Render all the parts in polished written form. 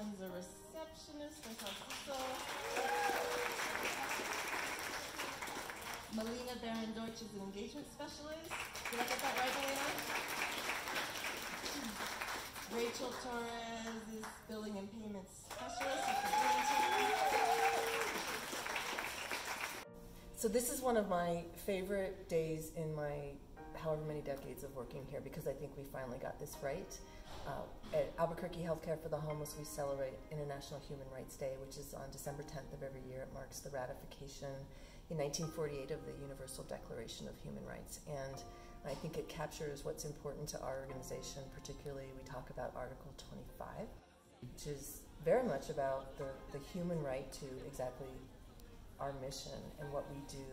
Anderson's a receptionist in Francisco. Melina Baron-Deutsch is an engagement specialist. Did I get that right, Melina? Rachel Torres is billing and payments specialist. So this is one of my favorite days in my however many decades of working here, because I think we finally got this right. At Albuquerque Healthcare for the Homeless, we celebrate International Human Rights Day, which is on December 10th of every year. It marks the ratification in 1948 of the Universal Declaration of Human Rights. And I think it captures what's important to our organization. Particularly, we talk about Article 25, which is very much about the human right to exactly our mission and what we do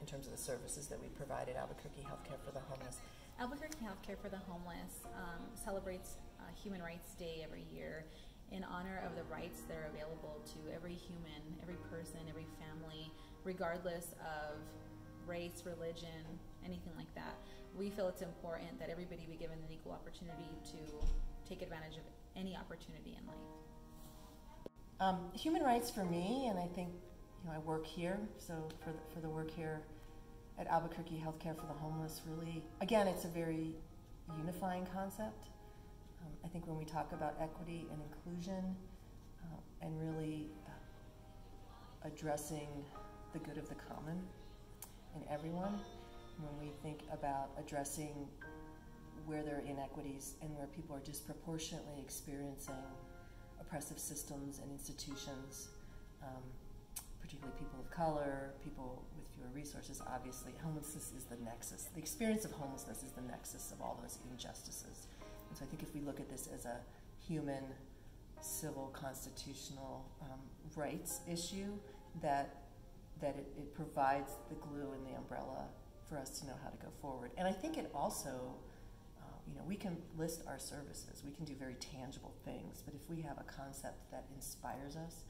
in terms of the services that we provide at Albuquerque Healthcare for the Homeless. Albuquerque Healthcare for the Homeless celebrates Human Rights Day every year in honor of the rights that are available to every human, every person, every family, regardless of race, religion, anything like that. We feel it's important that everybody be given an equal opportunity to take advantage of any opportunity in life. Human rights for me, and I think I work here, so for the work here at Albuquerque Healthcare for the Homeless, really, again, it's a very unifying concept. I think when we talk about equity and inclusion and really addressing the good of the common in everyone, when we think about addressing where there are inequities and where people are disproportionately experiencing oppressive systems and institutions, particularly people of color, people with fewer resources, obviously, homelessness is the nexus. The experience of homelessness is the nexus of all those injustices. And so I think if we look at this as a human, civil, constitutional rights issue, that it provides the glue and the umbrella for us to know how to go forward. And I think it also, we can list our services, we can do very tangible things, but if we have a concept that inspires us,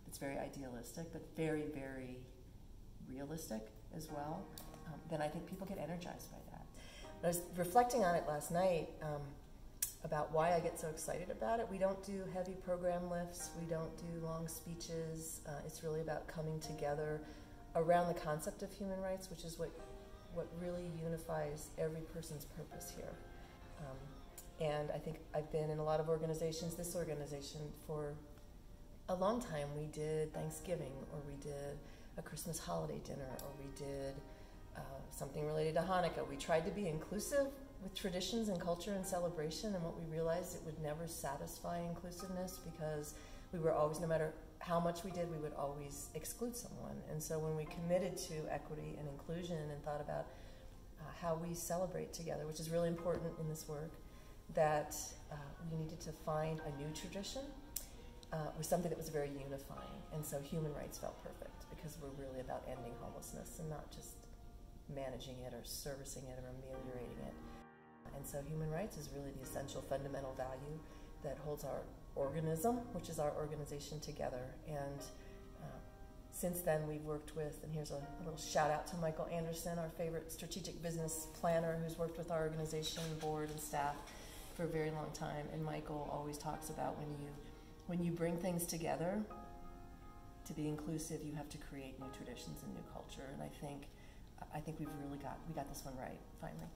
it's very idealistic, but very, very realistic as well, then I think people get energized by that. I was reflecting on it last night about why I get so excited about it. We don't do heavy program lifts, we don't do long speeches. It's really about coming together around the concept of human rights, which is what really unifies every person's purpose here. And I think I've been in a lot of organizations, this organization, for a long time. We did Thanksgiving, or we did a Christmas holiday dinner, or we did something related to Hanukkah. We tried to be inclusive with traditions and culture and celebration, and what we realized, it would never satisfy inclusiveness, because we were always, no matter how much we did, we would always exclude someone. And so when we committed to equity and inclusion and thought about how we celebrate together, which is really important in this work, that we needed to find a new tradition was something that was very unifying. And so human rights felt perfect, because we're really about ending homelessness and not just managing it or servicing it or ameliorating it. And so human rights is really the essential fundamental value that holds our organism, which is our organization, together. And since then we've worked with, and here's a little shout out to Michael Anderson, our favorite strategic business planner, who's worked with our organization, board, and staff for a very long time. And Michael always talks about when you bring things together to be inclusive, you have to create new traditions and new culture. And I think we've really got this one right, finally.